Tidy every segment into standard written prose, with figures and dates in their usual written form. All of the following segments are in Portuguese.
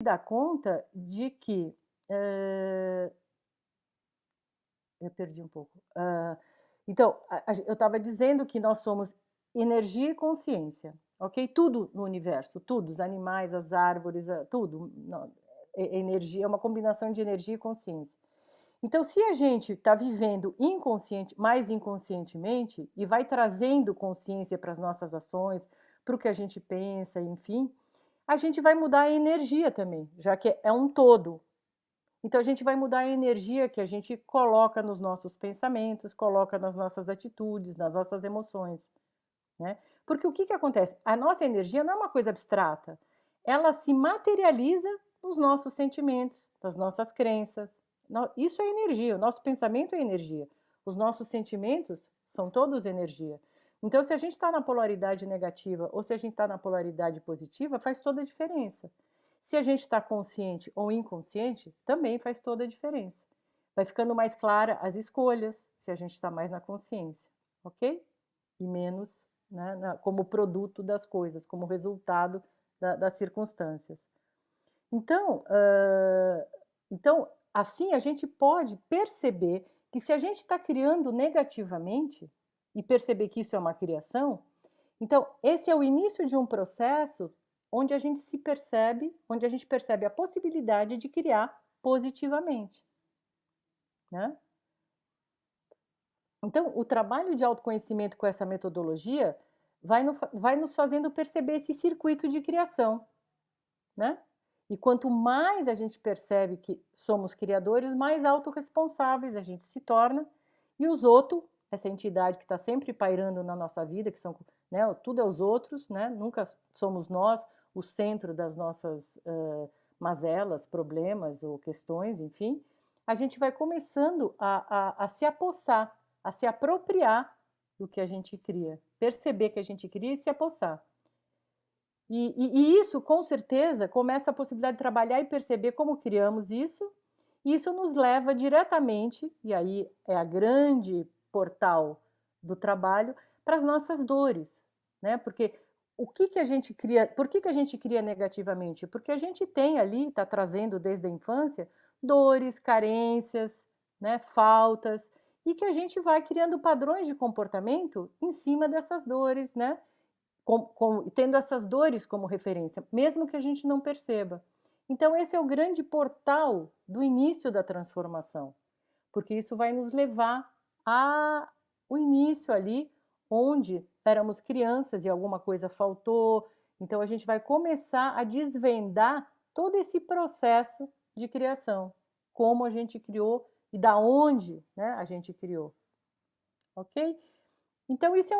dar conta de que, eu perdi um pouco. Então, eu estava dizendo que nós somos energia e consciência, ok? Tudo no universo, tudo, os animais, as árvores, tudo, energia, é uma combinação de energia e consciência. Então, se a gente está vivendo mais inconscientemente, e vai trazendo consciência para as nossas ações, para o que a gente pensa, enfim, a gente vai mudar a energia também, já que é um todo. Então, a gente vai mudar a energia que a gente coloca nos nossos pensamentos, coloca nas nossas atitudes, nas nossas emoções, né? Porque o que que acontece? A nossa energia não é uma coisa abstrata, ela se materializa nos nossos sentimentos, nas nossas crenças. Isso é energia, o nosso pensamento é energia, os nossos sentimentos são todos energia. Então, se a gente está na polaridade negativa ou se a gente está na polaridade positiva, faz toda a diferença. Se a gente está consciente ou inconsciente, também faz toda a diferença. Vai ficando mais clara as escolhas, se a gente está mais na consciência, ok? E menos, né, como produto das coisas, como resultado das circunstâncias. Então, assim a gente pode perceber que se a gente está criando negativamente, e perceber que isso é uma criação, então esse é o início de um processo onde a gente se percebe, onde a gente percebe a possibilidade de criar positivamente, né? Então, o trabalho de autoconhecimento com essa metodologia vai nos fazendo perceber esse circuito de criação, né? E quanto mais a gente percebe que somos criadores, mais autorresponsáveis a gente se torna. E os outros, essa entidade que está sempre pairando na nossa vida, que são, né, tudo é os outros, né? Nunca somos nós o centro das nossas mazelas, problemas ou questões, enfim. A gente vai começando a se apossar, a se apropriar do que a gente cria, perceber que a gente cria e se apossar. E isso, com certeza, começa a possibilidade de trabalhar e perceber como criamos isso, e isso nos leva diretamente, e aí é a grande portal do trabalho, para as nossas dores, né? Porque o que que a gente cria, por que que a gente cria negativamente? Porque a gente tem ali, está trazendo desde a infância, dores, carências, né, faltas, e que a gente vai criando padrões de comportamento em cima dessas dores, né? Tendo essas dores como referência, mesmo que a gente não perceba. Então, esse é o grande portal do início da transformação, porque isso vai nos levar ao início ali, onde éramos crianças e alguma coisa faltou. Então, a gente vai começar a desvendar todo esse processo de criação, como a gente criou e da onde, né, a gente criou. Ok? Então, isso é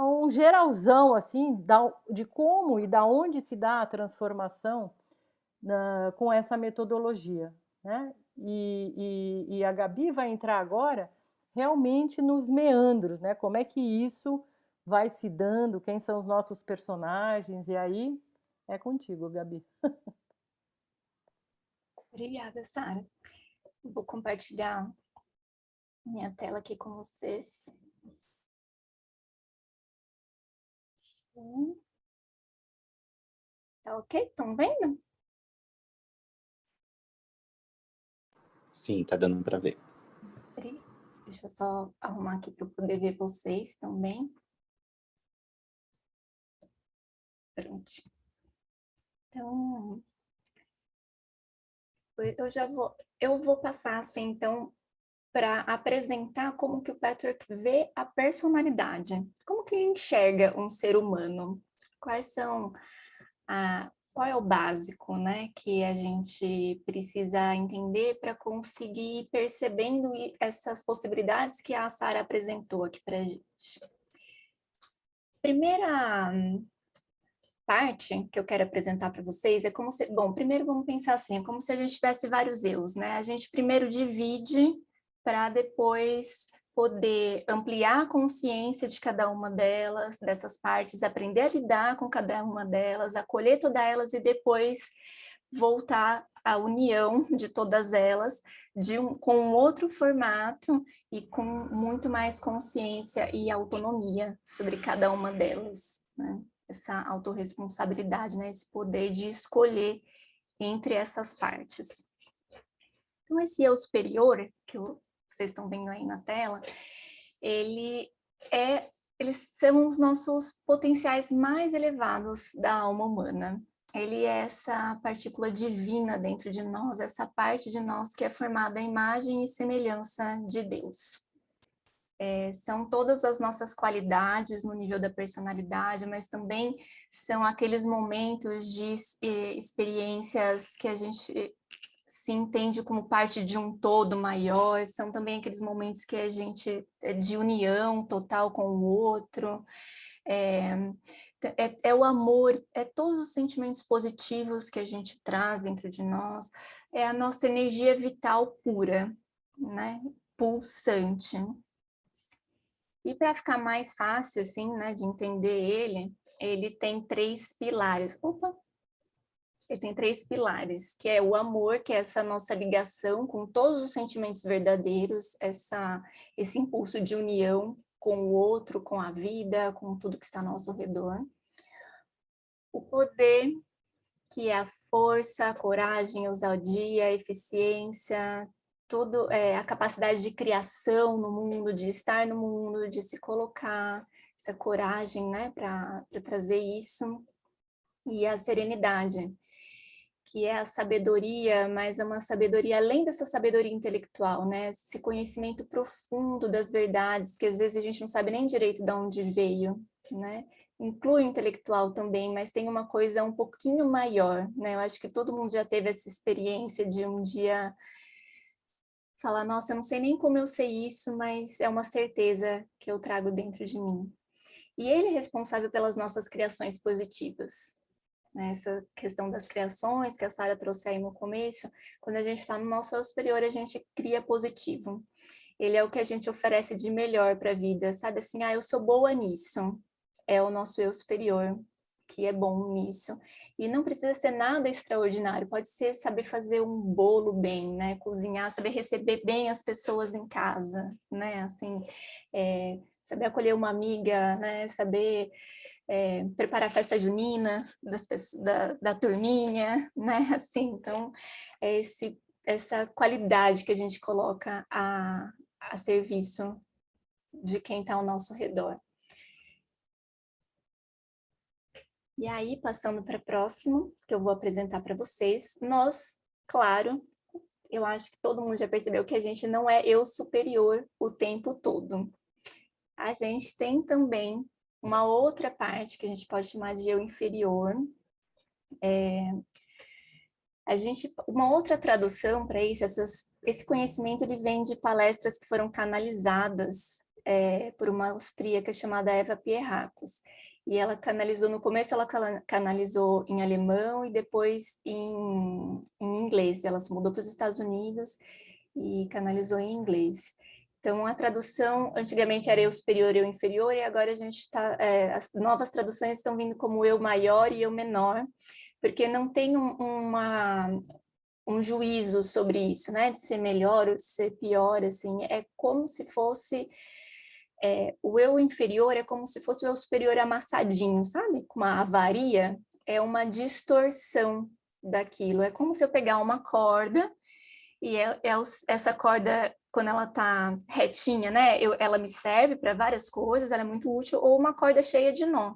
um geralzão, assim, de como e da onde se dá a transformação com essa metodologia, né? E a Gabi vai entrar agora realmente nos meandros, né? Como é que isso vai se dando, quem são os nossos personagens, e aí é contigo, Gabi. Obrigada, Sara. Vou compartilhar minha tela aqui com vocês. Tá ok? Estão vendo? Sim, tá dando para ver. Deixa eu só arrumar aqui para eu poder ver vocês também. Pronto. Então, eu vou passar assim, então, para apresentar como que o Patrick vê a personalidade. Como que ele enxerga um ser humano? Qual é o básico, né, que a gente precisa entender para conseguir ir percebendo essas possibilidades que a Sara apresentou aqui para a gente. Primeira parte que eu quero apresentar para vocês é como se... Bom, primeiro vamos pensar assim, é como se a gente tivesse vários eus, né? A gente primeiro divide para depois poder ampliar a consciência de cada uma delas, dessas partes, aprender a lidar com cada uma delas, acolher todas elas e depois voltar à união de todas elas com um outro formato e com muito mais consciência e autonomia sobre cada uma delas, né? Essa autorresponsabilidade, né? Esse poder de escolher entre essas partes. Então, esse eu superior, que vocês estão vendo aí na tela, eles são os nossos potenciais mais elevados da alma humana. Ele é essa partícula divina dentro de nós, essa parte de nós que é formada à imagem e semelhança de Deus. São todas as nossas qualidades no nível da personalidade, mas também são aqueles momentos de experiências que a gente se entende como parte de um todo maior, são também aqueles momentos que a gente é de união total com o outro, é o amor, é todos os sentimentos positivos que a gente traz dentro de nós, é a nossa energia vital pura, né? Pulsante. E para ficar mais fácil, assim, né, de entender ele tem 3 pilares. Ele tem 3 pilares, que é o amor, que é essa nossa ligação com todos os sentimentos verdadeiros, esse impulso de união com o outro, com a vida, com tudo que está ao nosso redor. O poder, que é a força, a coragem, a ousadia, a eficiência, tudo, a capacidade de criação no mundo, de estar no mundo, de se colocar, essa coragem, né, para trazer isso. E a serenidade, que é a sabedoria, mas é uma sabedoria além dessa sabedoria intelectual, né? Esse conhecimento profundo das verdades, que às vezes a gente não sabe nem direito de onde veio, né? Inclui o intelectual também, mas tem uma coisa um pouquinho maior, né? Eu acho que todo mundo já teve essa experiência de um dia falar, nossa, eu não sei nem como eu sei isso, mas é uma certeza que eu trago dentro de mim. E ele é responsável pelas nossas criações positivas. Essa questão das criações que a Sara trouxe aí no começo, quando a gente está no nosso eu superior, a gente cria positivo. Ele é o que a gente oferece de melhor para a vida, sabe assim, eu sou boa nisso. É o nosso eu superior, que é bom nisso. E não precisa ser nada extraordinário, pode ser saber fazer um bolo bem, né? Cozinhar, saber receber bem as pessoas em casa, né? Assim, saber acolher uma amiga, né? Saber preparar a festa junina da turminha, né? Assim, então, é essa qualidade que a gente coloca a serviço de quem está ao nosso redor. E aí, passando para o próximo, que eu vou apresentar para vocês, nós, claro, eu acho que todo mundo já percebeu que a gente não é eu superior o tempo todo. A gente tem também uma outra parte que a gente pode chamar de eu inferior. Uma outra tradução para isso, esse conhecimento ele vem de palestras que foram canalizadas por uma austríaca chamada Eva Pierrakos. E ela canalizou, no começo ela canalizou em alemão e depois em inglês. Ela se mudou para os Estados Unidos e canalizou em inglês. Então, a tradução, antigamente era eu superior e eu inferior, e agora a gente está, as novas traduções estão vindo como eu maior e eu menor, porque não tem um juízo sobre isso, né? De ser melhor ou de ser pior, assim, é como se fosse... o eu inferior é como se fosse o eu superior amassadinho, sabe? Com uma avaria, é uma distorção daquilo. É como se eu pegar uma corda e essa corda, quando ela tá retinha, né? Ela me serve para várias coisas, ela é muito útil, ou uma corda cheia de nó.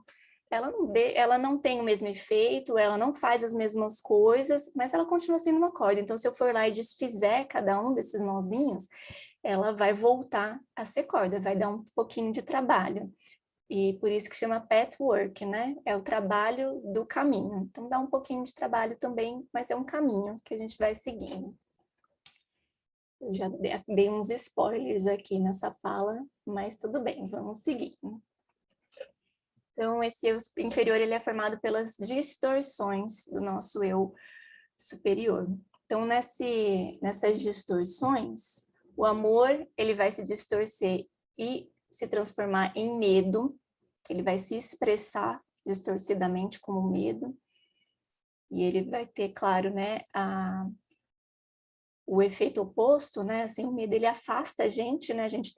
Ela não tem o mesmo efeito, ela não faz as mesmas coisas, mas ela continua sendo uma corda. Então, se eu for lá e desfizer cada um desses nozinhos, ela vai voltar a ser corda, vai dar um pouquinho de trabalho. E por isso que chama patchwork, né? É o trabalho do caminho. Então, dá um pouquinho de trabalho também, mas é um caminho que a gente vai seguindo. Eu já dei uns spoilers aqui nessa fala, mas tudo bem, vamos seguir. Então, esse eu inferior ele é formado pelas distorções do nosso eu superior. Então, nessas distorções, o amor ele vai se distorcer e se transformar em medo, ele vai se expressar distorcidamente como medo, e ele vai ter, claro, né, o efeito oposto, né? Assim, o medo ele afasta a gente, né? A gente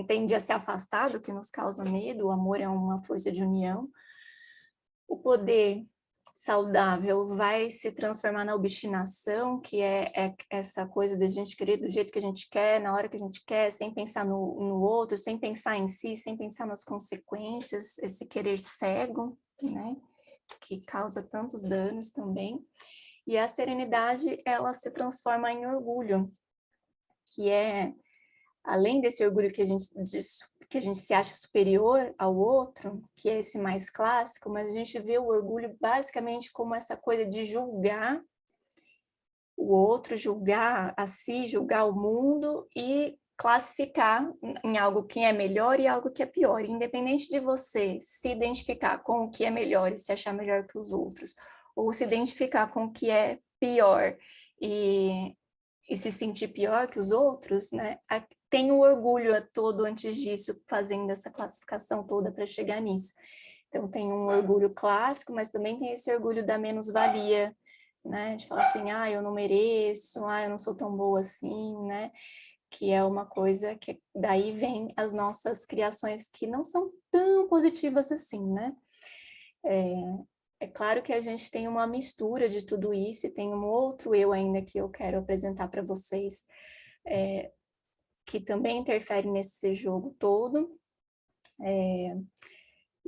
tende a se afastar do que nos causa medo. O amor é uma força de união. O poder saudável vai se transformar na obstinação, que é essa coisa da gente querer do jeito que a gente quer, na hora que a gente quer, sem pensar no outro, sem pensar em si, sem pensar nas consequências, esse querer cego, né, que causa tantos danos também. E a serenidade, ela se transforma em orgulho, que é, além desse orgulho que a gente se acha superior ao outro, que é esse mais clássico, mas a gente vê o orgulho basicamente como essa coisa de julgar o outro, julgar a si, julgar o mundo e classificar em algo que é melhor e algo que é pior. Independente de você se identificar com o que é melhor e se achar melhor que os outros, ou se identificar com o que é pior e se sentir pior que os outros, né? Tem o orgulho todo antes disso, fazendo essa classificação toda para chegar nisso. Então, tem um orgulho clássico, mas também tem esse orgulho da menos-valia, né? De falar assim, eu não mereço, eu não sou tão boa assim, né? Que é uma coisa que daí vem as nossas criações que não são tão positivas assim, né? É claro que a gente tem uma mistura de tudo isso e tem um outro eu ainda que eu quero apresentar para vocês, que também interfere nesse jogo todo.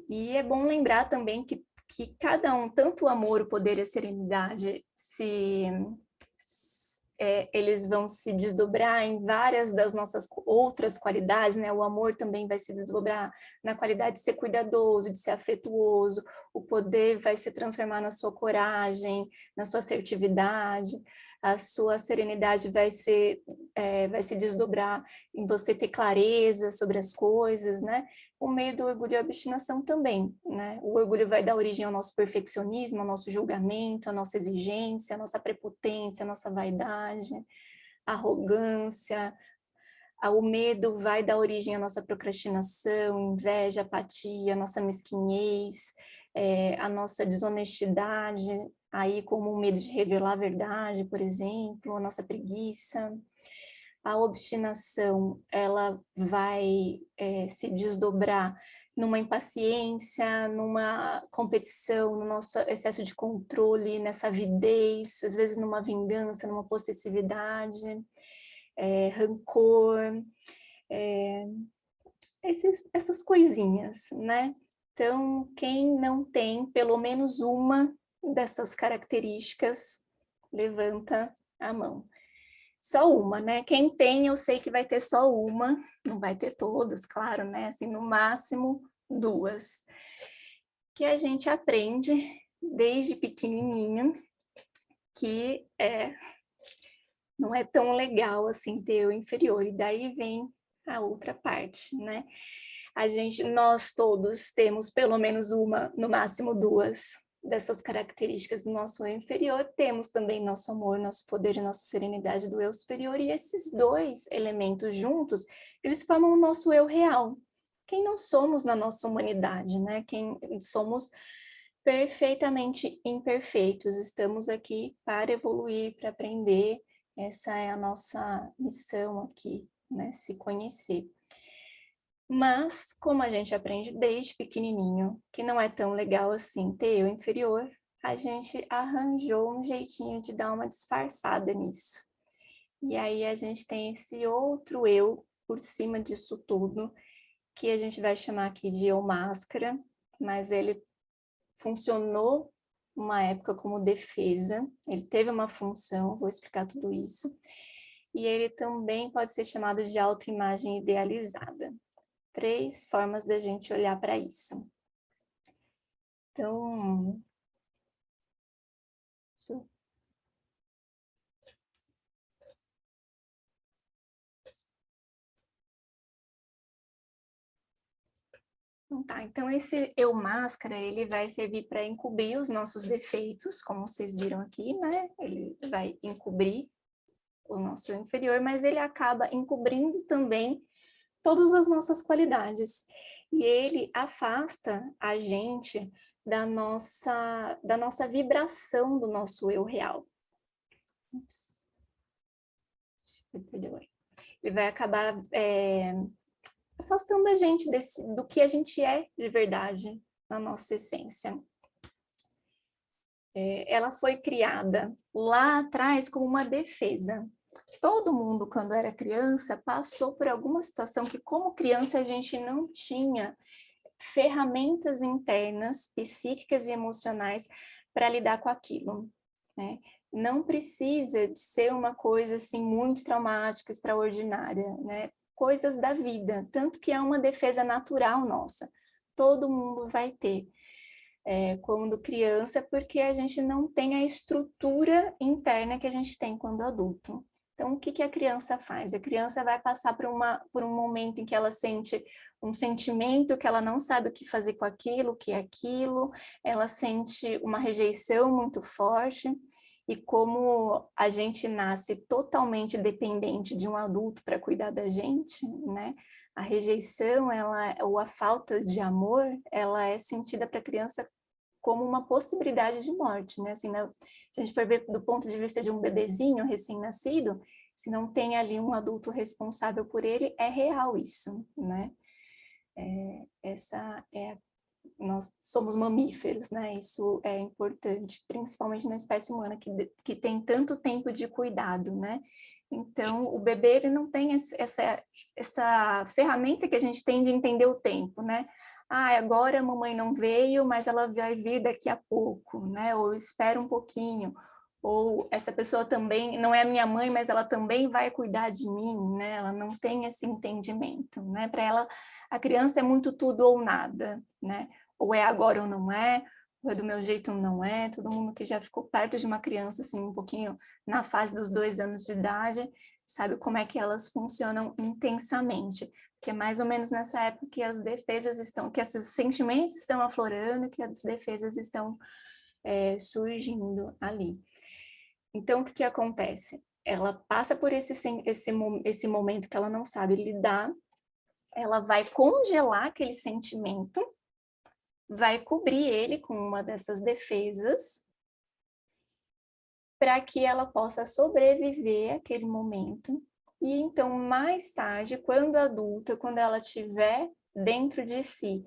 E é bom lembrar também que cada um, tanto o amor, o poder e a serenidade, eles vão se desdobrar em várias das nossas outras qualidades, né? O amor também vai se desdobrar na qualidade de ser cuidadoso, de ser afetuoso, o poder vai se transformar na sua coragem, na sua assertividade, a sua serenidade vai se desdobrar em você ter clareza sobre as coisas, né? O meio do orgulho e a obstinação também, né? O orgulho vai dar origem ao nosso perfeccionismo, ao nosso julgamento, à nossa exigência, à nossa prepotência, à nossa vaidade, arrogância. O medo vai dar origem à nossa procrastinação, inveja, apatia, à nossa mesquinhez, à nossa desonestidade, aí como o medo de revelar a verdade, por exemplo, a nossa preguiça. A obstinação, ela vai se desdobrar numa impaciência, numa competição, no nosso excesso de controle, nessa avidez, às vezes numa vingança, numa possessividade, rancor, essas coisinhas, né? Então, quem não tem pelo menos uma dessas características, levanta a mão. Só uma, né? Quem tem, eu sei que vai ter só uma, não vai ter todas, claro, né? Assim, no máximo 2. Que a gente aprende desde pequenininho que não é tão legal assim ter o inferior, e daí vem a outra parte, né? Nós todos temos pelo menos uma, no máximo 2 dessas características do nosso eu inferior, temos também nosso amor, nosso poder e nossa serenidade do eu superior, e esses 2 elementos juntos, eles formam o nosso eu real. Quem não somos na nossa humanidade, né? Quem somos perfeitamente imperfeitos, estamos aqui para evoluir, para aprender, essa é a nossa missão aqui, né? Se conhecer. Mas, como a gente aprende desde pequenininho, que não é tão legal assim ter eu inferior, a gente arranjou um jeitinho de dar uma disfarçada nisso. E aí a gente tem esse outro eu por cima disso tudo, que a gente vai chamar aqui de eu máscara, mas ele funcionou uma época como defesa, ele teve uma função, vou explicar tudo isso. E ele também pode ser chamado de autoimagem idealizada. 3 formas da gente olhar para isso. Então, então esse eu máscara, ele vai servir para encobrir os nossos defeitos, como vocês viram aqui, né? Ele vai encobrir o nosso inferior, mas ele acaba encobrindo também todas as nossas qualidades. E ele afasta a gente da nossa vibração do nosso eu real. Ups. Ele vai acabar afastando a gente do que a gente é de verdade, na nossa essência. ela foi criada lá atrás como uma defesa. Todo mundo, quando era criança, passou por alguma situação que, como criança, a gente não tinha ferramentas internas, psíquicas e emocionais para lidar com aquilo, né? Não precisa de ser uma coisa assim muito traumática, extraordinária, né? Coisas da vida, tanto que é uma defesa natural nossa. Todo mundo vai ter. Quando criança, porque a gente não tem a estrutura interna que a gente tem quando adulto. Então, o que a criança faz? A criança vai passar por um momento em que ela sente um sentimento que ela não sabe o que fazer com aquilo, o que é aquilo, ela sente uma rejeição muito forte, e como a gente nasce totalmente dependente de um adulto para cuidar da gente, né? A rejeição, ou a falta de amor, ela é sentida para a criança como uma possibilidade de morte, né? Assim, se a gente for ver do ponto de vista de um bebezinho recém-nascido, se não tem ali um adulto responsável por ele, é real isso, né? Nós somos mamíferos, né? Isso é importante, principalmente na espécie humana, que tem tanto tempo de cuidado, né? Então, o bebê, ele não tem essa ferramenta que a gente tem de entender o tempo, né? Ah, agora a mamãe não veio, mas ela vai vir daqui a pouco, né? Ou espera um pouquinho. Ou essa pessoa também, não é a minha mãe, mas ela também vai cuidar de mim, né? Ela não tem esse entendimento, né? Para ela, a criança é muito tudo ou nada, né? Ou é agora ou não é, ou é do meu jeito ou não é. Todo mundo que já ficou perto de uma criança, assim, um pouquinho na fase dos 2 anos de idade, sabe como é que elas funcionam intensamente. Porque é mais ou menos nessa época que as defesas estão, que esses sentimentos estão aflorando, que as defesas estão surgindo ali. Então, o que acontece? Ela passa por esse momento que ela não sabe lidar, ela vai congelar aquele sentimento, vai cobrir ele com uma dessas defesas, para que ela possa sobreviver àquele momento. E então, mais tarde, quando adulta, quando ela tiver dentro de si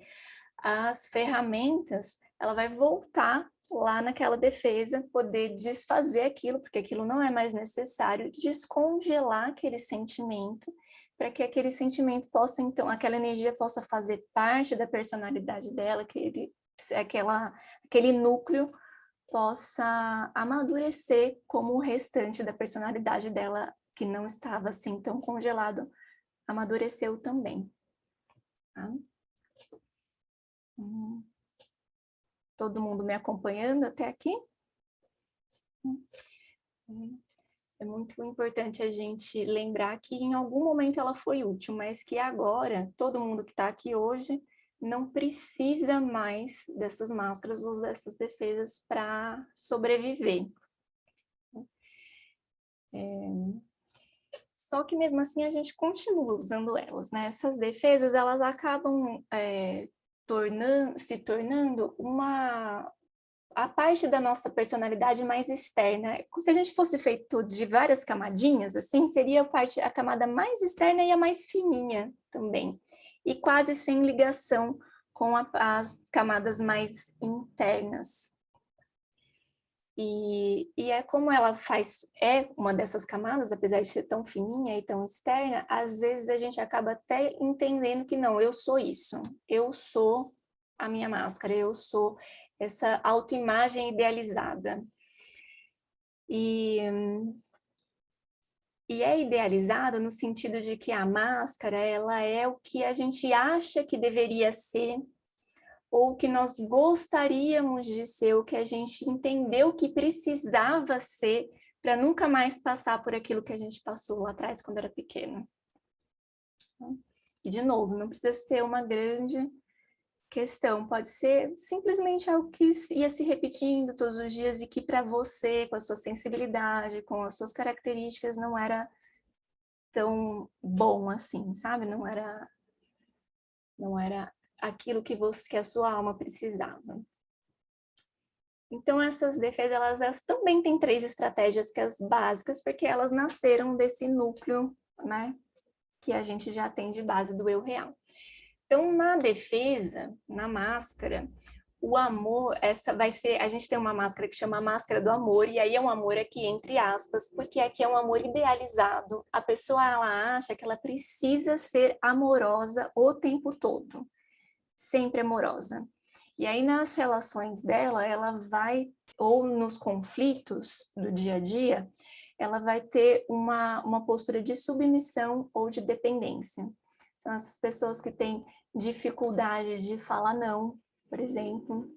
as ferramentas, ela vai voltar lá naquela defesa, poder desfazer aquilo, porque aquilo não é mais necessário, descongelar aquele sentimento, para que aquele sentimento possa, então, aquela energia possa fazer parte da personalidade dela, aquele núcleo possa amadurecer como o restante da personalidade dela, que não estava assim tão congelado, amadureceu também. Tá? Todo mundo me acompanhando até aqui? É muito importante a gente lembrar que em algum momento ela foi útil, mas que agora, todo mundo que está aqui hoje, não precisa mais dessas máscaras ou dessas defesas para sobreviver. Só que mesmo assim a gente continua usando elas, né? Essas defesas, elas acabam se tornando a parte da nossa personalidade mais externa. Se a gente fosse feito de várias camadinhas, assim, seria a camada mais externa e a mais fininha também. E quase sem ligação com as camadas mais internas. E é como ela é uma dessas camadas, apesar de ser tão fininha e tão externa, às vezes a gente acaba até entendendo que não, eu sou isso, eu sou a minha máscara, eu sou essa autoimagem idealizada. E é idealizada no sentido de que a máscara, ela é o que a gente acha que deveria ser, ou que nós gostaríamos de ser, o que a gente entendeu que precisava ser, para nunca mais passar por aquilo que a gente passou lá atrás quando era pequeno. E, de novo, não precisa ser uma grande questão, pode ser simplesmente algo que ia se repetindo todos os dias e que para você, com a sua sensibilidade, com as suas características, não era tão bom assim, sabe? Não era aquilo que a sua alma precisava. Então, essas defesas, elas também têm 3 estratégias que as básicas, porque elas nasceram desse núcleo, né, que a gente já tem de base do eu real. Então, na defesa, na máscara, o amor, essa vai ser, a gente tem uma máscara que chama máscara do amor, e aí é um amor aqui entre aspas, porque aqui é um amor idealizado. A pessoa, ela acha que ela precisa ser amorosa o tempo todo, sempre amorosa. E aí nas relações dela, ela vai, ou nos conflitos do dia a dia, ela vai ter uma postura de submissão ou de dependência. São essas pessoas que têm dificuldade de falar não, por exemplo,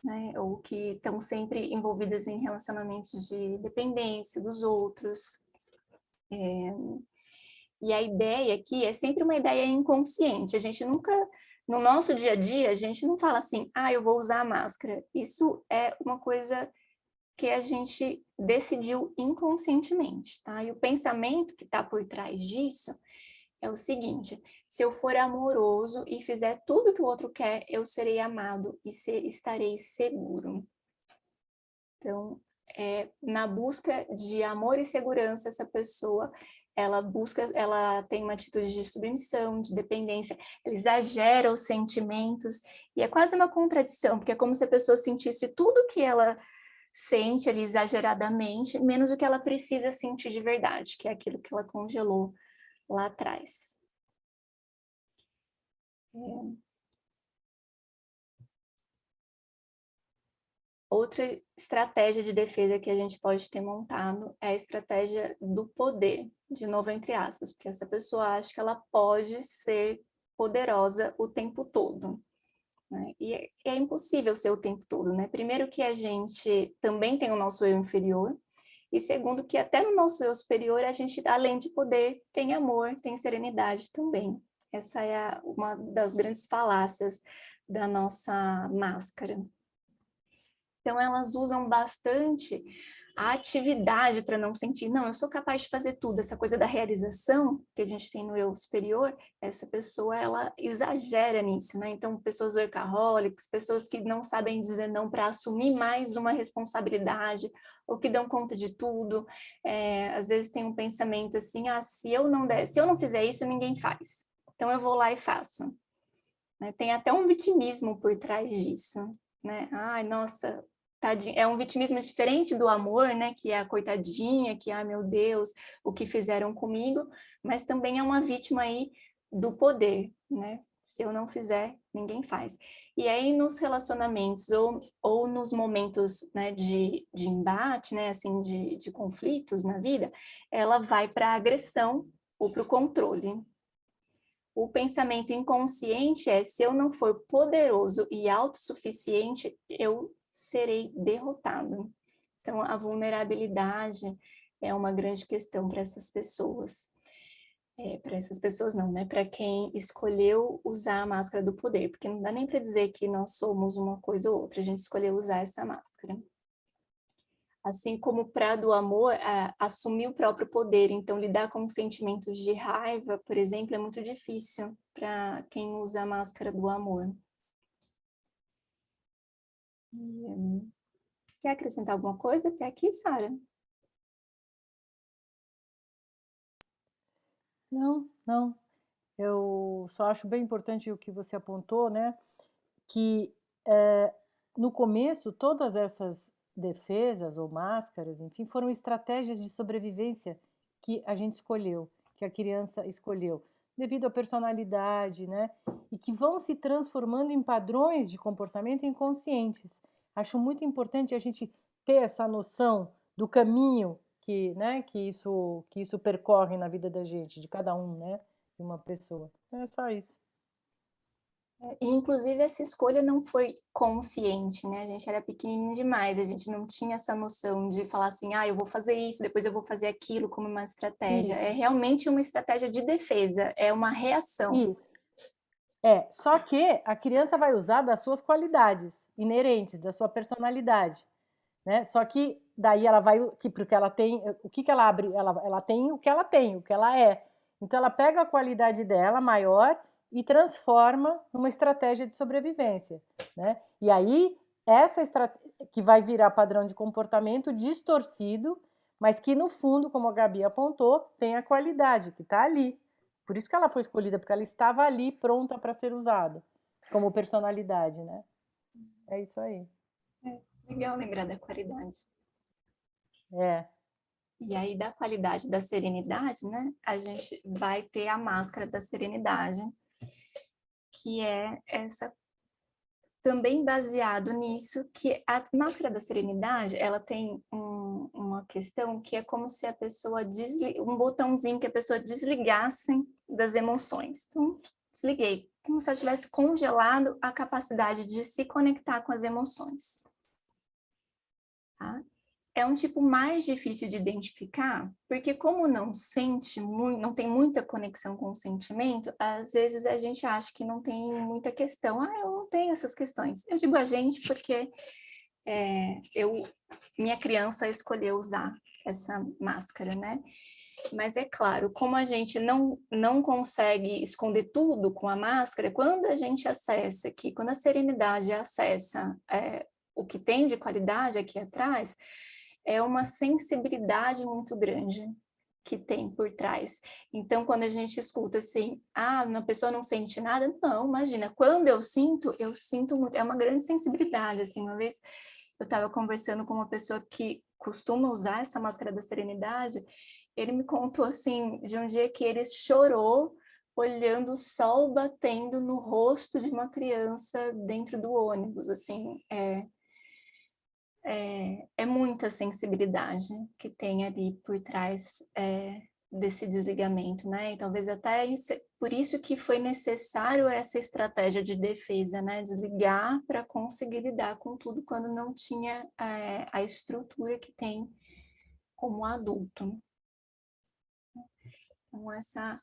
né? Ou que estão sempre envolvidas em relacionamentos de dependência dos outros. E a ideia aqui é sempre uma ideia inconsciente. A gente nunca, no nosso dia a dia, a gente não fala assim, ah, eu vou usar a máscara. Isso é uma coisa que a gente decidiu inconscientemente, tá? E o pensamento que está por trás disso é o seguinte: se eu for amoroso e fizer tudo que o outro quer, eu serei amado e estarei seguro. Então, na busca de amor e segurança, essa pessoa, ela tem uma atitude de submissão, de dependência, ela exagera os sentimentos, e é quase uma contradição, porque é como se a pessoa sentisse tudo que ela sente ali exageradamente, menos o que ela precisa sentir de verdade, que é aquilo que ela congelou lá atrás. Outra estratégia de defesa que a gente pode ter montado é a estratégia do poder, de novo entre aspas, porque essa pessoa acha que ela pode ser poderosa o tempo todo, né? E é impossível ser o tempo todo, né? Primeiro que a gente também tem o nosso eu inferior, e segundo que até no nosso eu superior a gente, além de poder, tem amor, tem serenidade também. Essa é uma das grandes falácias da nossa máscara. Então, elas usam bastante a atividade para não sentir, não, eu sou capaz de fazer tudo. Essa coisa da realização que a gente tem no eu superior, essa pessoa, ela exagera nisso, né? Então, pessoas workaholics, pessoas que não sabem dizer não para assumir mais uma responsabilidade, ou que dão conta de tudo. Às vezes tem um pensamento assim, ah, se eu não fizer isso, ninguém faz. Então, eu vou lá e faço. Né? Tem até um vitimismo por trás disso, né? Ai, nossa, tadinha. É um vitimismo diferente do amor, né? Que é a coitadinha, que, ai meu Deus, o que fizeram comigo, mas também é uma vítima aí do poder, né? Se eu não fizer, ninguém faz. E aí, nos relacionamentos ou nos momentos, né, de embate, né, assim, de conflitos na vida, ela vai para a agressão ou para o controle. O pensamento inconsciente é: se eu não for poderoso e autossuficiente, eu serei derrotado. Então, a vulnerabilidade é uma grande questão para essas pessoas. Para essas pessoas não, né? Para quem escolheu usar a máscara do poder, porque não dá nem para dizer que nós somos uma coisa ou outra, a gente escolheu usar essa máscara. Assim como para do amor, assumir o próprio poder. Então, lidar com sentimentos de raiva, por exemplo, é muito difícil para quem usa a máscara do amor. Quer acrescentar alguma coisa até aqui, Sara? Não. Eu só acho bem importante o que você apontou, né? Que no começo todas essas defesas ou máscaras, enfim, foram estratégias de sobrevivência que a gente escolheu, que a criança escolheu, devido à personalidade, né? E que vão se transformando em padrões de comportamento inconscientes. Acho muito importante a gente ter essa noção do caminho que, né, que isso percorre na vida da gente, de cada um, né? De uma pessoa. É só isso. E, inclusive, essa escolha não foi consciente, né? A gente era pequenininho demais, a gente não tinha essa noção de falar assim, ah, eu vou fazer isso, depois eu vou fazer aquilo como uma estratégia. Isso. É realmente uma estratégia de defesa, é uma reação. Isso. Só que a criança vai usar das suas qualidades inerentes, da sua personalidade, né? Só que daí ela vai, porque ela tem, o que ela abre? Ela tem o que ela tem, o que ela é. Então ela pega a qualidade dela maior e transforma numa estratégia de sobrevivência, né? E aí essa estratégia que vai virar padrão de comportamento distorcido, mas que no fundo, como a Gabi apontou, tem a qualidade que está ali. Por isso que ela foi escolhida, porque ela estava ali pronta para ser usada como personalidade, né? É isso aí. Legal lembrar da qualidade. É. E aí, da qualidade da serenidade, né? A gente vai ter a máscara da serenidade, que é essa também baseado nisso, que a máscara da serenidade, ela tem uma questão que é como se a pessoa um botãozinho que a pessoa desligasse das emoções. Então, desliguei, como se ela tivesse congelado a capacidade de se conectar com as emoções. Tá? É um tipo mais difícil de identificar, porque como não sente muito, não tem muita conexão com o sentimento, às vezes a gente acha que não tem muita questão. Eu não tenho essas questões. Eu digo a gente porque minha criança escolheu usar essa máscara, né? Mas é claro, como a gente não consegue esconder tudo com a máscara, quando a gente acessa aqui, quando a serenidade acessa o que tem de qualidade aqui atrás, é uma sensibilidade muito grande que tem por trás. Então, quando a gente escuta assim, uma pessoa não sente nada, não, imagina, quando eu sinto muito, é uma grande sensibilidade, assim, uma vez eu estava conversando com uma pessoa que costuma usar essa máscara da serenidade, ele me contou, assim, de um dia que ele chorou olhando o sol batendo no rosto de uma criança dentro do ônibus, assim, é muita sensibilidade que tem ali por trás desse desligamento, né? E talvez até por isso que foi necessário essa estratégia de defesa, né? Desligar para conseguir lidar com tudo quando não tinha a estrutura que tem como adulto. Então, essa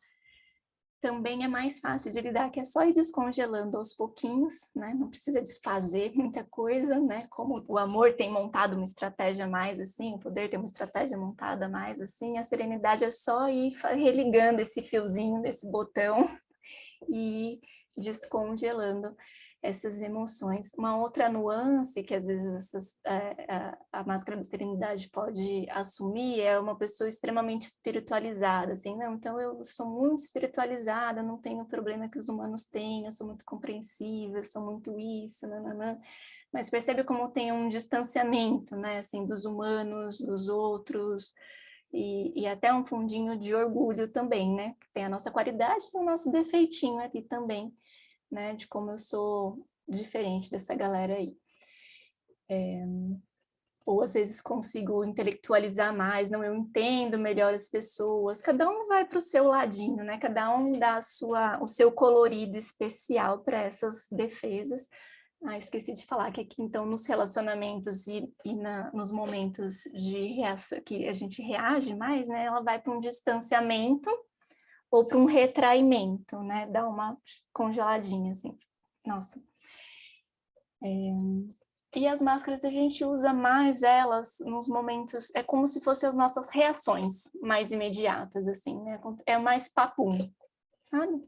também é mais fácil de lidar, que é só ir descongelando aos pouquinhos, né? Não precisa desfazer muita coisa, né? Como o amor tem montado uma estratégia mais assim, o poder tem uma estratégia montada mais assim, a serenidade é só ir religando esse fiozinho desse botão e ir descongelando essas emoções. Uma outra nuance que às vezes a máscara da serenidade pode assumir é uma pessoa extremamente espiritualizada, assim, não, então eu sou muito espiritualizada, não tenho o problema que os humanos têm, eu sou muito compreensiva, eu sou muito isso, nananã. Mas percebe como tem um distanciamento, né, assim, dos humanos, dos outros, e até um fundinho de orgulho também, né, que tem a nossa qualidade e o nosso defeitinho ali também, né, de como eu sou diferente dessa galera aí. Ou às vezes consigo intelectualizar mais, não, eu entendo melhor as pessoas, cada um vai para o seu ladinho, né, cada um dá o seu colorido especial para essas defesas. Esqueci de falar que aqui, então, nos relacionamentos nos momentos de reação, que a gente reage mais, né, ela vai para um distanciamento ou para um retraimento, né, dá uma congeladinha, assim, nossa. E as máscaras, a gente usa mais elas nos momentos, é como se fossem as nossas reações mais imediatas, assim, né, é mais papum, sabe?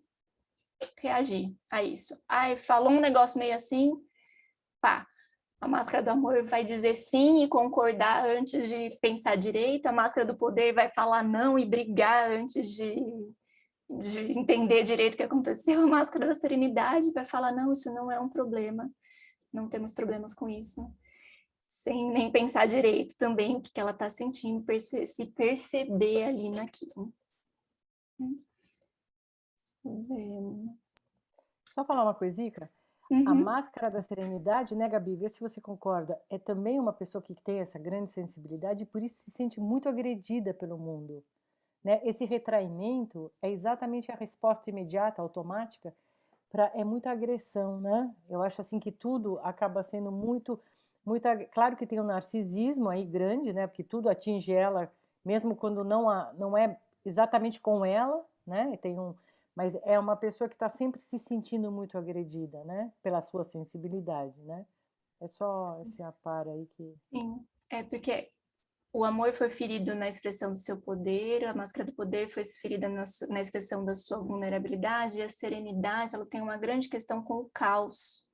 Reagir a isso. Falou um negócio meio assim, pá, a máscara do amor vai dizer sim e concordar antes de pensar direito, a máscara do poder vai falar não e brigar antes de entender direito o que aconteceu, a máscara da serenidade vai falar, não, isso não é um problema, não temos problemas com isso, sem nem pensar direito também o que ela está sentindo, se perceber ali naquilo. Só falar uma coisica, a máscara da serenidade, né, Gabi, vê se você concorda, é também uma pessoa que tem essa grande sensibilidade e por isso se sente muito agredida pelo mundo. Né? Esse retraimento é exatamente a resposta imediata, automática, é muita agressão, né? Eu acho assim que tudo acaba sendo claro que tem um narcisismo aí grande, né? Porque tudo atinge ela, mesmo quando não é exatamente com ela, né? Mas é uma pessoa que está sempre se sentindo muito agredida, né? Pela sua sensibilidade, né? É só esse aparo aí que... Sim, porque o amor foi ferido na expressão do seu poder, a máscara do poder foi ferida na expressão da sua vulnerabilidade, e a serenidade, ela tem uma grande questão com o caos.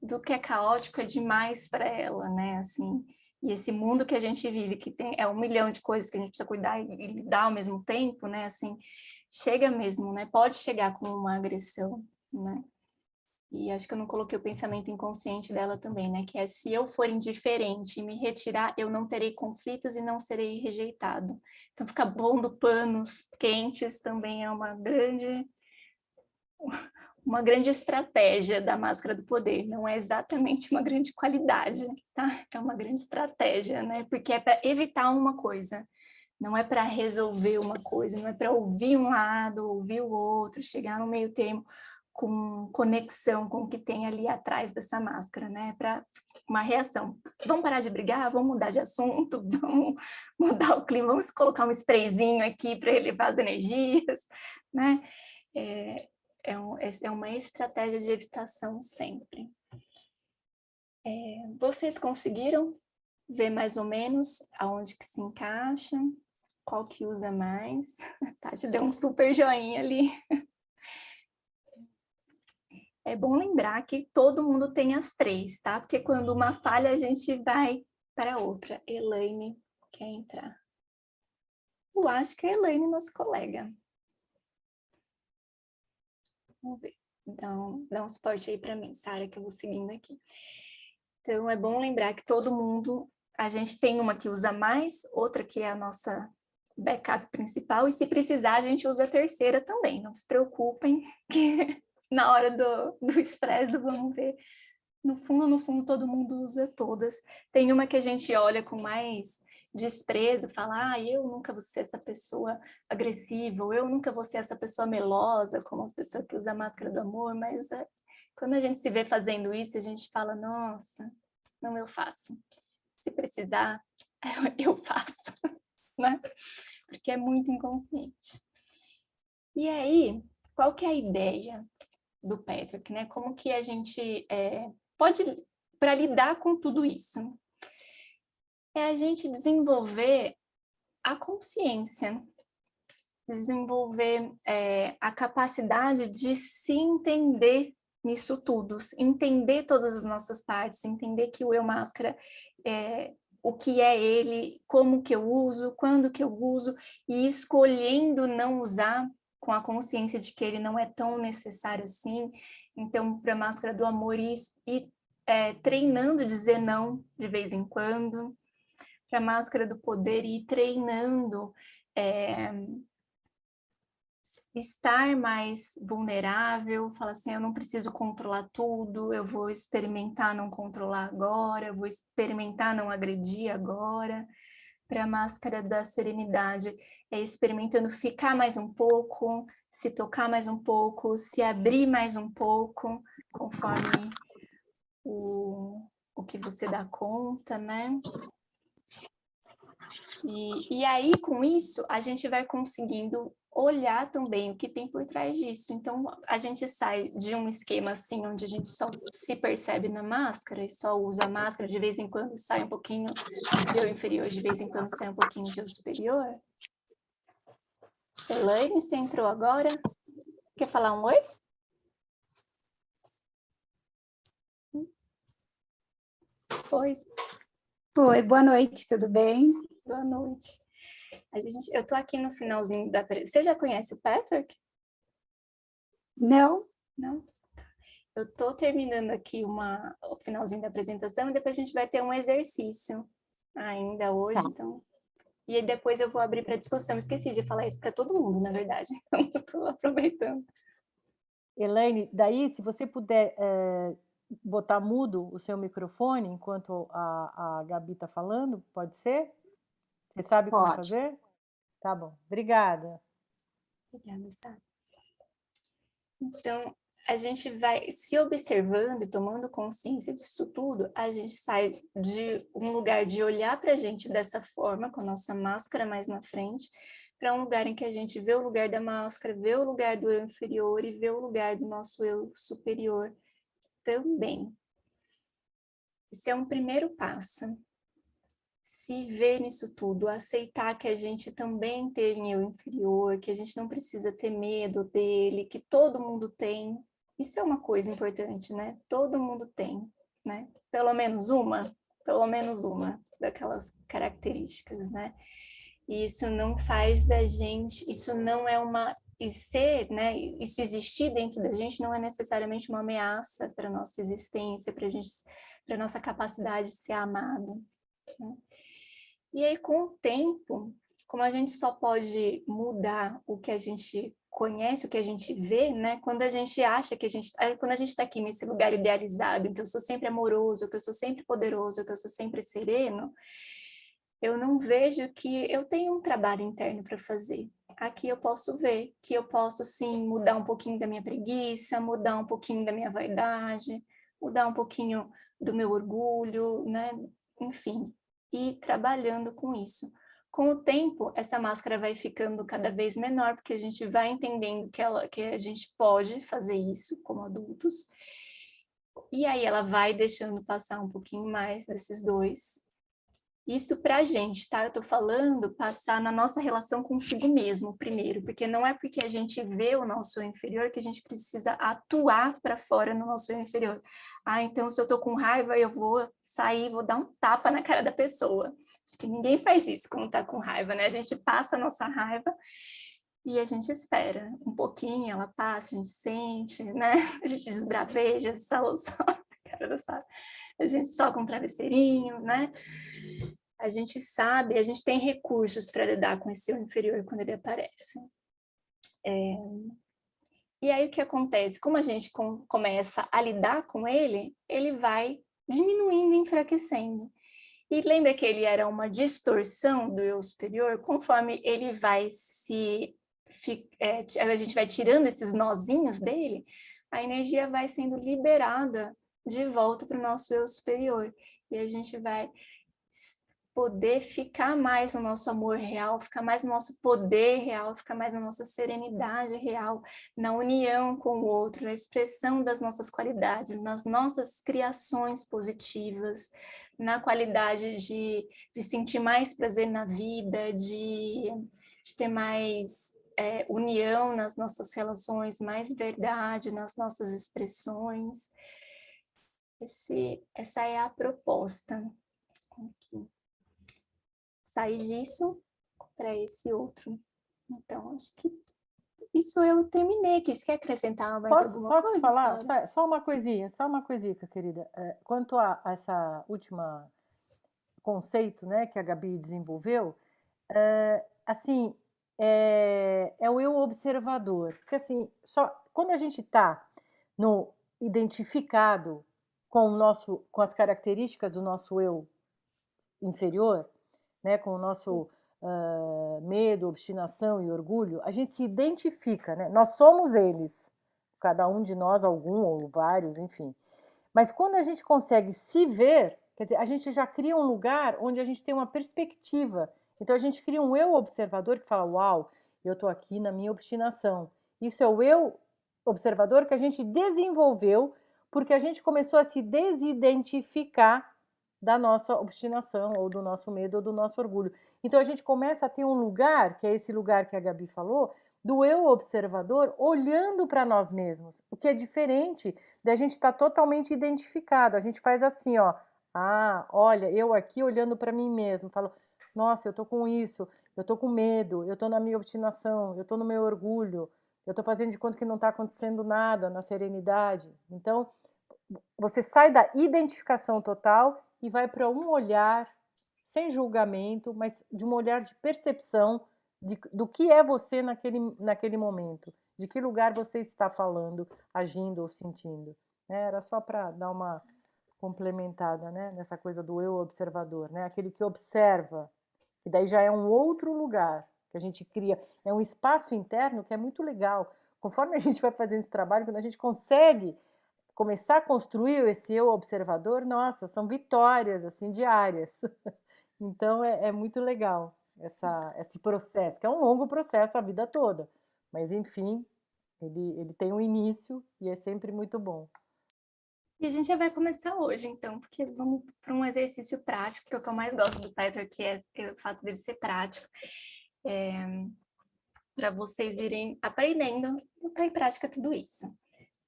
Do que é caótico é demais para ela, né? Assim, e esse mundo que a gente vive, que tem 1 milhão de coisas que a gente precisa cuidar e lidar ao mesmo tempo, né? Assim, chega mesmo, né? Pode chegar com uma agressão, né? E acho que eu não coloquei o pensamento inconsciente dela também, né? Que é, se eu for indiferente e me retirar, eu não terei conflitos e não serei rejeitado. Então, ficar pondo panos quentes também é uma grande estratégia da máscara do poder. Não é exatamente uma grande qualidade, tá? É uma grande estratégia, né? Porque é para evitar uma coisa. Não é para resolver uma coisa, não é para ouvir um lado, ouvir o outro, chegar no meio termo com conexão com o que tem ali atrás dessa máscara, né? Para uma reação. Vamos parar de brigar? Vamos mudar de assunto? Vamos mudar o clima? Vamos colocar um sprayzinho aqui para elevar as energias, né? É uma estratégia de evitação sempre. Vocês conseguiram ver mais ou menos aonde que se encaixa? Qual que usa mais? Tati deu um super joinha ali. É bom lembrar que todo mundo tem as 3, tá? Porque quando uma falha, a gente vai para outra. Elaine quer entrar. Eu acho que é a Elaine, nossa colega. Vamos ver. Dá um suporte aí para mim, Sara, que eu vou seguindo aqui. Então, é bom lembrar que todo mundo... A gente tem uma que usa mais, outra que é a nossa backup principal, e se precisar, a gente usa a terceira também. Não se preocupem, que na hora do estresse, do vamos ver, no fundo, todo mundo usa todas. Tem uma que a gente olha com mais desprezo, fala, eu nunca vou ser essa pessoa agressiva, ou eu nunca vou ser essa pessoa melosa, como a pessoa que usa a máscara do amor, mas quando a gente se vê fazendo isso, a gente fala, nossa, não, eu faço. Se precisar, eu faço, né? Porque é muito inconsciente. E aí, qual que é a ideia do Patrick, né? Como que a gente pode, para lidar com tudo isso, é a gente desenvolver a consciência, desenvolver a capacidade de se entender nisso tudo, entender todas as nossas partes, entender que o eu máscara o que é ele, como que eu uso, quando que eu uso, e escolhendo não usar com a consciência de que ele não é tão necessário assim. Então, para a máscara do amor, ir treinando dizer não de vez em quando, para a máscara do poder, ir treinando estar mais vulnerável, falar assim, eu não preciso controlar tudo, eu vou experimentar não controlar agora, eu vou experimentar não agredir agora. Para a máscara da serenidade, experimentando ficar mais um pouco, se tocar mais um pouco, se abrir mais um pouco, conforme o que você dá conta, né? E aí, com isso, a gente vai conseguindo olhar também o que tem por trás disso. Então, a gente sai de um esquema assim, onde a gente só se percebe na máscara e só usa a máscara, de vez em quando sai um pouquinho de eu inferior, de vez em quando sai um pouquinho de eu superior. Elaine, você entrou agora? Quer falar um oi? Oi. Oi, boa noite, tudo bem? Boa noite. Eu tô aqui no finalzinho da... Você já conhece o Patrick? Não? Não? Eu tô terminando aqui o finalzinho da apresentação e depois a gente vai ter um exercício ainda hoje, então... E aí depois eu vou abrir para discussão. Esqueci de falar isso para todo mundo, na verdade. Então, eu tô aproveitando. Elaine, daí, se você puder botar mudo o seu microfone enquanto a Gabi está falando, pode ser? Você sabe como Pode. fazer? Tá bom, obrigada. Obrigada, Sara. Então, a gente vai se observando e tomando consciência disso tudo, a gente sai de um lugar de olhar para a gente dessa forma, com a nossa máscara mais na frente, para um lugar em que a gente vê o lugar da máscara, vê o lugar do eu inferior e vê o lugar do nosso eu superior também. Esse é um primeiro passo. Se ver nisso tudo, aceitar que a gente também tem eu inferior, que a gente não precisa ter medo dele, que todo mundo tem. Isso é uma coisa importante, né? Todo mundo tem, né? Pelo menos uma daquelas características, né? E isso não faz da gente, isso não é uma ser, né, isso existir dentro da gente não é necessariamente uma ameaça para a nossa existência, para a nossa capacidade de ser amado, né? E aí, com o tempo, como a gente só pode mudar o que a gente conhece, o que a gente vê, né? Quando a gente acha que quando a gente está aqui nesse lugar idealizado, em que eu sou sempre amoroso, que eu sou sempre poderoso, que eu sou sempre sereno, eu não vejo que eu tenho um trabalho interno para fazer. Aqui eu posso ver que eu posso, sim, mudar um pouquinho da minha preguiça, mudar um pouquinho da minha vaidade, mudar um pouquinho do meu orgulho, né? Enfim, e trabalhando com isso. Com o tempo, essa máscara vai ficando cada vez menor, porque a gente vai entendendo que a gente pode fazer isso como adultos, e aí ela vai deixando passar um pouquinho mais desses dois. Isso para a gente, tá? Eu estou falando passar na nossa relação consigo mesmo primeiro, porque não é porque a gente vê o nosso eu inferior que a gente precisa atuar para fora no nosso eu inferior. Ah, então se eu estou com raiva, eu vou sair, vou dar um tapa na cara da pessoa. Acho que ninguém faz isso quando está com raiva, né? A gente passa a nossa raiva e a gente espera um pouquinho, ela passa, a gente sente, né? A gente desbraveja, só a gente soca um travesseirinho, né? A gente sabe, a gente tem recursos para lidar com esse eu inferior quando ele aparece. E aí o que acontece? Como a gente começa a lidar com ele, ele vai diminuindo, enfraquecendo. E lembra que ele era uma distorção do eu superior? Conforme ele vai a gente vai tirando esses nozinhos dele, a energia vai sendo liberada de volta para o nosso eu superior. E a gente vai poder ficar mais no nosso amor real, ficar mais no nosso poder real, ficar mais na nossa serenidade real, na união com o outro, na expressão das nossas qualidades, nas nossas criações positivas, na qualidade de sentir mais prazer na vida, de ter mais união nas nossas relações, mais verdade nas nossas expressões. Essa é a proposta. Aqui. Sair disso para esse outro. Então, acho que isso eu terminei aqui. Você quer acrescentar mais alguma Posso coisa, falar? Sara? Só uma coisinha, querida. Quanto a essa última conceito, né, que a Gabi desenvolveu, assim, é o eu observador. Porque, assim, só quando a gente está no identificado com as características do nosso eu inferior, né, com o nosso medo, obstinação e orgulho, a gente se identifica, né? Nós somos eles, cada um de nós, algum ou vários, enfim. Mas quando a gente consegue se ver, quer dizer, a gente já cria um lugar onde a gente tem uma perspectiva. Então a gente cria um eu observador que fala: uau, eu estou aqui na minha obstinação. Isso é o eu observador que a gente desenvolveu porque a gente começou a se desidentificar da nossa obstinação, ou do nosso medo, ou do nosso orgulho. Então a gente começa a ter um lugar, que é esse lugar que a Gabi falou, do eu observador olhando para nós mesmos, o que é diferente da gente estar totalmente identificado. A gente faz assim, ó, olha, eu aqui olhando para mim mesmo, falo, nossa, eu tô com isso, eu tô com medo, eu tô na minha obstinação, eu tô no meu orgulho, eu tô fazendo de conta que não está acontecendo nada na serenidade. Então, você sai da identificação total e vai para um olhar sem julgamento, mas de um olhar de percepção do que é você naquele momento, de que lugar você está falando, agindo ou sentindo. Era só para dar uma complementada, né, nessa coisa do eu observador, né, aquele que observa, que daí já é um outro lugar que a gente cria, é um espaço interno que é muito legal. Conforme a gente vai fazendo esse trabalho, quando a gente consegue começar a construir esse eu observador, nossa, são vitórias assim diárias. Então é muito legal esse processo, que é um longo processo a vida toda, mas enfim, ele tem um início e é sempre muito bom. E a gente já vai começar hoje, então, porque vamos para um exercício prático, que é o que eu mais gosto do Peter, que é o fato dele ser prático, para vocês irem aprendendo, botar em prática tudo isso.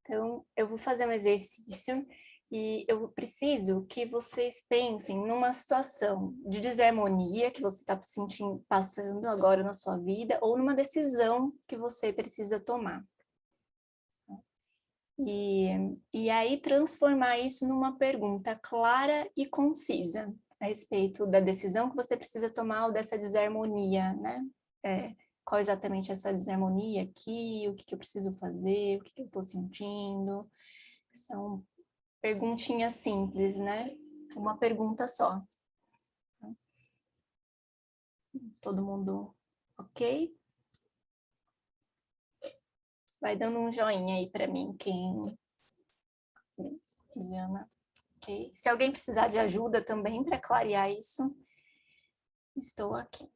Então, eu vou fazer um exercício E eu preciso que vocês pensem numa situação de desarmonia que você está sentindo, passando agora na sua vida, ou numa decisão que você precisa tomar. E aí transformar isso numa pergunta clara e concisa a respeito da decisão que você precisa tomar ou dessa desarmonia, né? Qual exatamente é essa desarmonia aqui, o que que eu preciso fazer, o que que eu estou sentindo. São perguntinhas simples, né? Uma pergunta só. Todo mundo ok? Vai dando um joinha aí para mim, quem... Diana, ok? Se alguém precisar de ajuda também para clarear isso, estou aqui.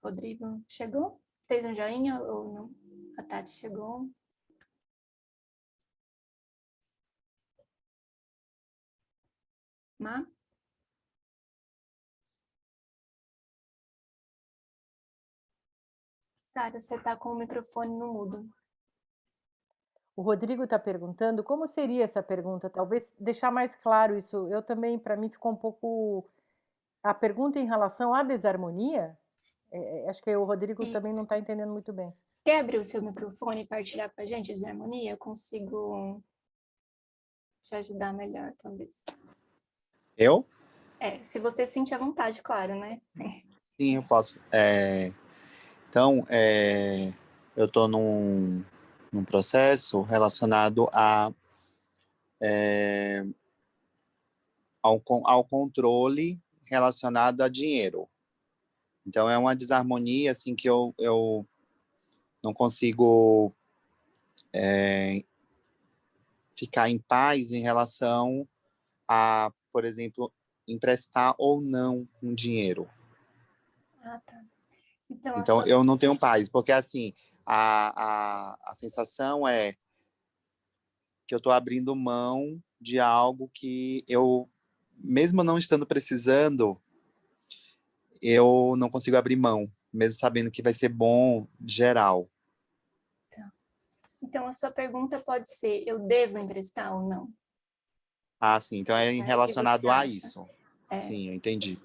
Rodrigo chegou? Fez um joinha ou não? A Tati chegou. Má? Sara, você está com o microfone no mudo. O Rodrigo está perguntando como seria essa pergunta, talvez deixar mais claro isso. Eu também, para mim, ficou um pouco. A pergunta em relação à desarmonia, acho que o Rodrigo também não Isso. está entendendo muito bem. Quer abrir o seu microfone e partilhar com a gente desarmonia? Eu consigo te ajudar melhor, talvez. Eu? Se você sentir à vontade, claro, né? Sim, eu posso. Então, eu estou num processo relacionado ao controle relacionado a dinheiro. Então, é uma desarmonia assim, que eu não consigo ficar em paz em relação a, por exemplo, emprestar ou não um dinheiro. Ah, tá. Então, Então, eu não tenho paz, porque assim, a sensação é que eu estou abrindo mão de algo que eu, mesmo não estando precisando, eu não consigo abrir mão, mesmo sabendo que vai ser bom geral. Então, a sua pergunta pode ser, eu devo emprestar ou não? Ah, sim, então é O que você relacionado a acha? isso. Sim, eu entendi.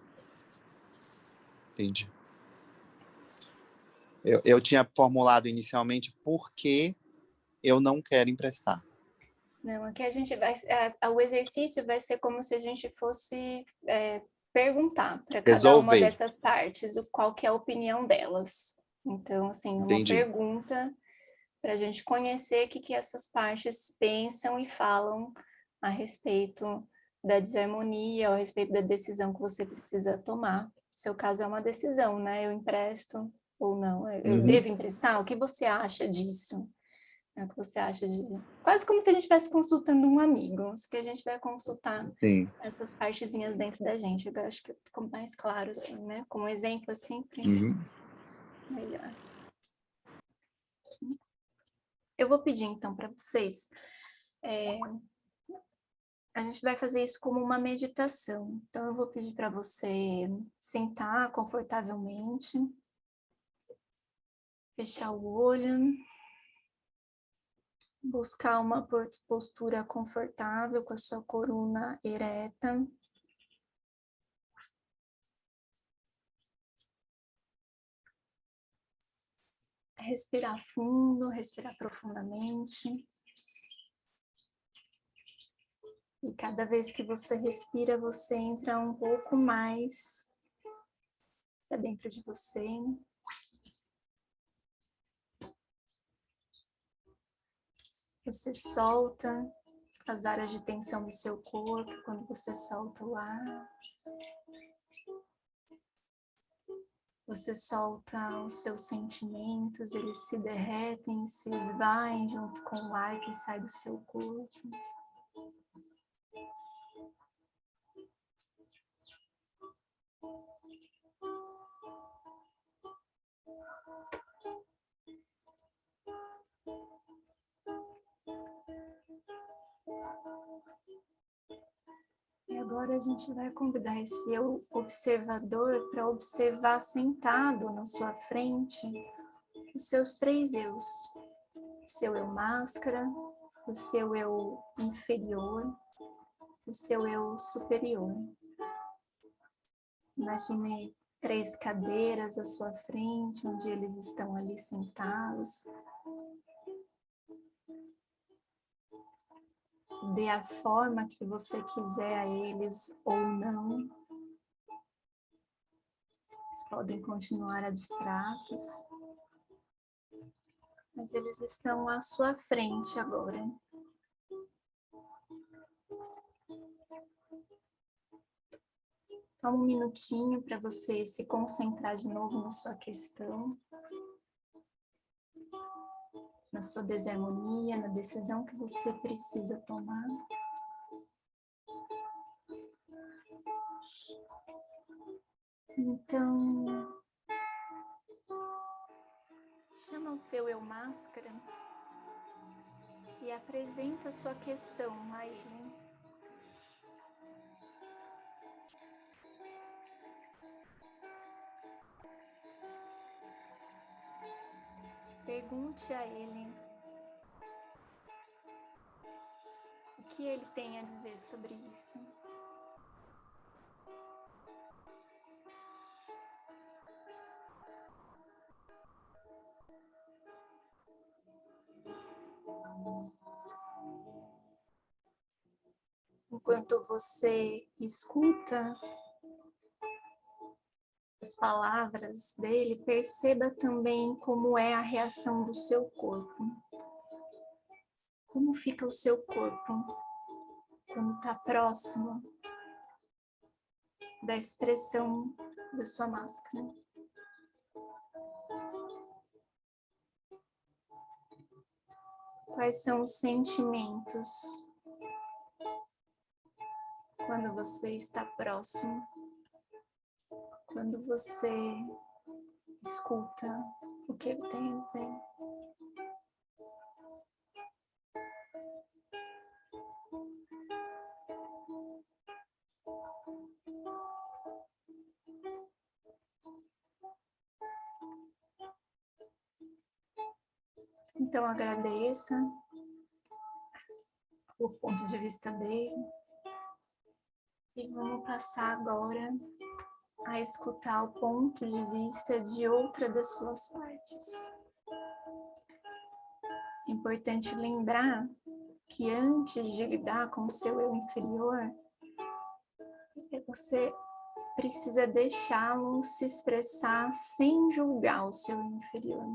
Eu tinha formulado inicialmente por que eu não quero emprestar. Não, aqui a gente vai... o exercício vai ser como se a gente fosse perguntar para cada uma Resolver. dessas partes qual que é a opinião delas. Então, assim, uma Entendi. pergunta para a gente conhecer o que essas partes pensam e falam a respeito da desarmonia, ou a respeito da decisão que você precisa tomar. Seu caso é uma decisão, né? Eu empresto ou não? Eu devo emprestar? O que você acha disso? O que você acha de... Quase como se a gente estivesse consultando um amigo, só que a gente vai consultar essas partezinhas dentro da gente. Eu acho que ficou mais claro assim, né? Como exemplo, é sempre melhor. Eu vou pedir, então, para vocês... A gente vai fazer isso como uma meditação. Então, eu vou pedir para você sentar confortavelmente, fechar o olho, buscar uma postura confortável com a sua coluna ereta. Respirar fundo, respirar profundamente. E cada vez que você respira, você entra um pouco mais para dentro de você. Você solta as áreas de tensão do seu corpo quando você solta o ar. Você solta os seus sentimentos, eles se derretem, se esvaem junto com o ar que sai do seu corpo. Agora a gente vai convidar esse eu observador para observar sentado na sua frente os seus 3 eus. O seu eu máscara, o seu eu inferior, o seu eu superior. Imagine 3 cadeiras à sua frente, onde eles estão ali sentados. Dê a forma que você quiser a eles ou não. Eles podem continuar abstratos, mas eles estão à sua frente agora. Só um minutinho para você se concentrar de novo na sua questão, na sua desarmonia, na decisão que você precisa tomar. Então, chama o seu eu máscara e apresenta a sua questão a ele. Pergunte a ele o que ele tem a dizer sobre isso. Enquanto você escuta as palavras dele, perceba também como é a reação do seu corpo. Como fica o seu corpo quando está próximo da expressão da sua máscara? Quais são os sentimentos quando você está próximo? Quando você escuta o que ele tem a dizer? Então agradeça o ponto de vista dele e vamos passar agora a escutar o ponto de vista de outra das suas partes. É importante lembrar que antes de lidar com o seu eu inferior, você precisa deixá-lo se expressar sem julgar o seu eu inferior.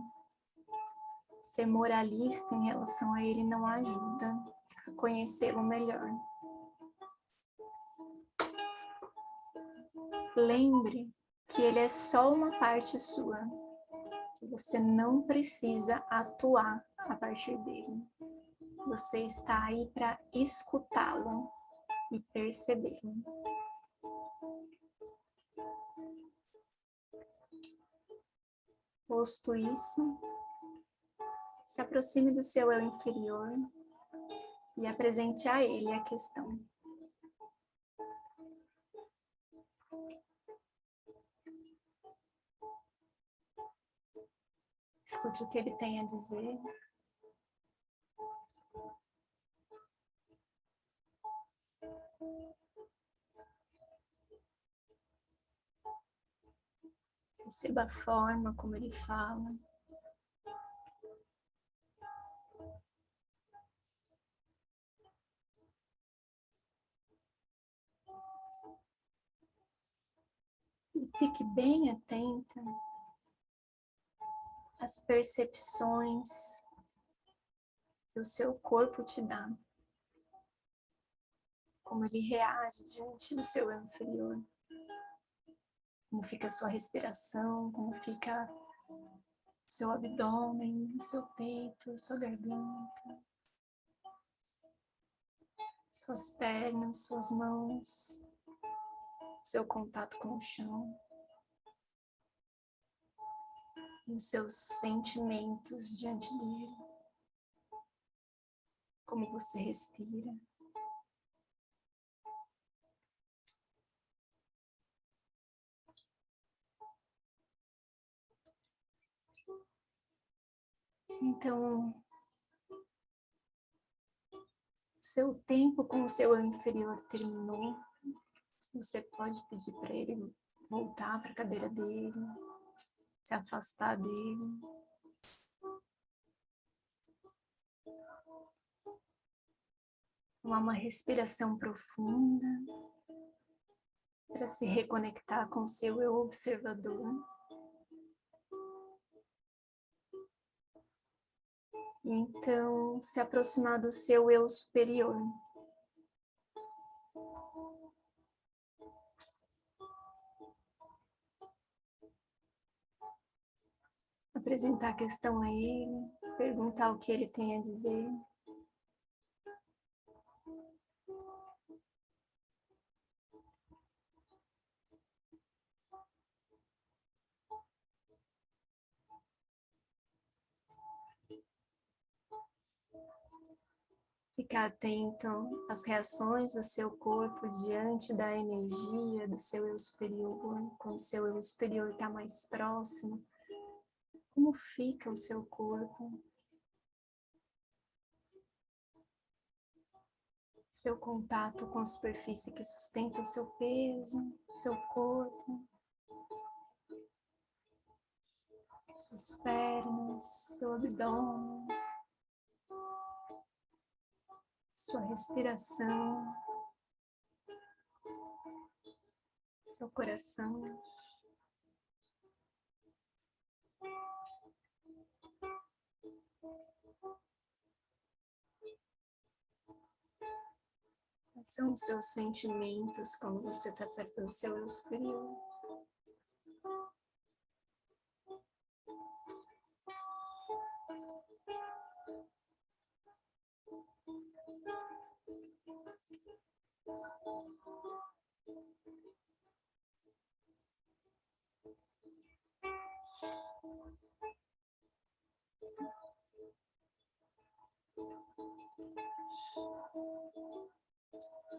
Ser moralista em relação a ele não ajuda a conhecê-lo melhor. Lembre que ele é só uma parte sua. Você não precisa atuar a partir dele. Você está aí para escutá-lo e percebê-lo. Posto isso, se aproxime do seu eu inferior e apresente a ele a questão. Escute o que ele tem a dizer. Perceba a forma como ele fala. E fique bem atenta às percepções que o seu corpo te dá. Como ele reage diante do seu eu inferior. Como fica a sua respiração, como fica o seu abdômen, o seu peito, a sua garganta, suas pernas, suas mãos, seu contato com o chão, e os seus sentimentos diante dele, como você respira. Então, seu tempo com o seu eu inferior terminou. Você pode pedir para ele voltar para a cadeira dele, se afastar dele. Tomar uma respiração profunda para se reconectar com o seu eu observador. Então, se aproximar do seu eu superior. Apresentar a questão a ele, perguntar o que ele tem a dizer. Ficar atento às reações do seu corpo diante da energia do seu eu superior. Quando o seu eu superior está mais próximo, como fica o seu corpo? Seu contato com a superfície que sustenta o seu peso, seu corpo, suas pernas, seu abdômen, sua respiração, seu coração. Quais são os seus sentimentos quando você está perto do seu eu superior?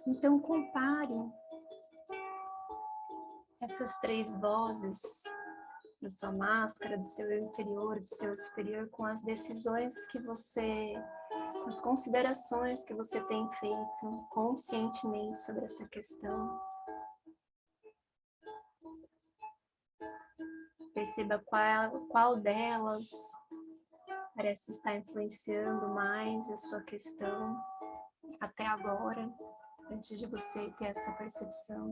Então, compare essas três vozes da sua máscara, do seu eu inferior, do seu eu superior, com as decisões que você, com as considerações que você tem feito conscientemente sobre essa questão. Perceba qual delas parece estar influenciando mais a sua questão até agora, antes de você ter essa percepção.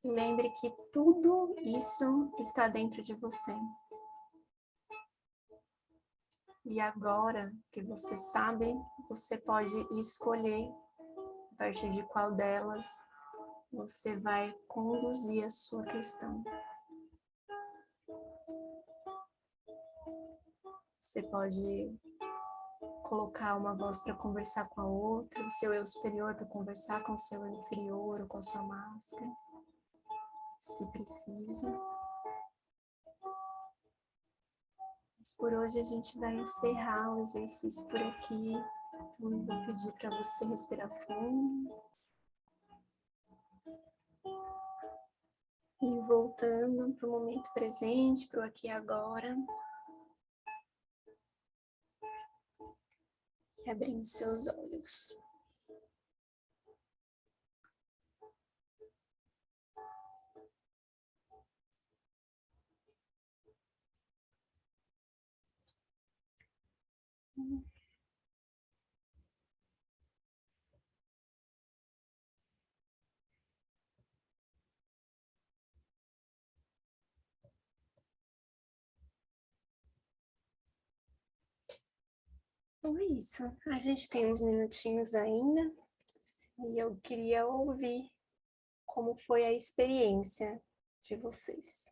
E lembre que tudo isso está dentro de você. E agora que você sabe, você pode escolher a partir de qual delas você vai conduzir a sua questão. Você pode colocar uma voz para conversar com a outra, o seu eu superior para conversar com o seu eu inferior ou com a sua máscara, se preciso. Mas por hoje a gente vai encerrar o exercício por aqui. Então eu vou pedir para você respirar fundo. E voltando para o momento presente, para o aqui e agora. E abrindo seus olhos. Então é isso. A gente tem uns minutinhos ainda. E eu queria ouvir como foi a experiência de vocês.